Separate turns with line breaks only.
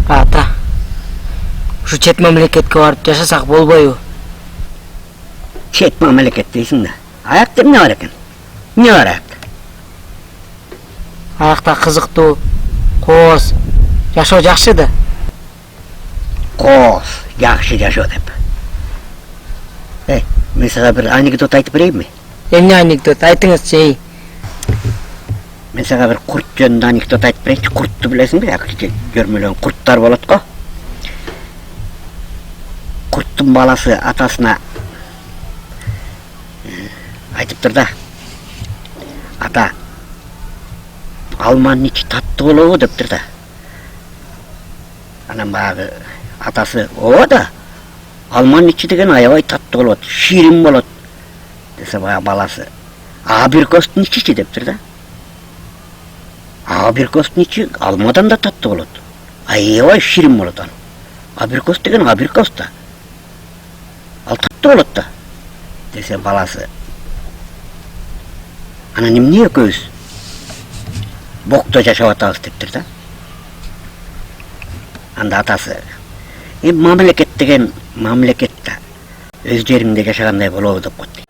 Ата, ушу чет мамлекетке барып жашасак болбойбу?
Чет мамлекет дейсиң да. Аякта эмне бар экен? Эмне бар аякта?
Аякта кызыктуу, кооз, жашоо жакшы да.
Кооз, жакшы жашоо деп. Мен сага бир анекдот айтып берейинби?
Эмне анекдот айтыңызчы эй.
Мен сага бир курт жөнүндө анекдот айтып берейинчи. Куртту билесиңби? Көрмөлөн курттар болот го. Курттун баласы атасына айтыптыр да. Ата, алманын ичи таттуу болобу дептир да. Анан баягы атасы, ооба да. Алманын ичи деген аябай таттуу болот, ширин болот десе баягы баласы. Абрикостун ичичи дептир да. Абрикостун ичи алмадан да таттуу болот. Аябай ширин болот аны. Абрикос деген абрикос да. Ал таттуу болот да десе баласы. Анан эмне экөөбүз бокто жашап атабыз дептир да. Анда атасы, мамлекет деген мамлекет да өз жериңде жашагандай болобу деп койду.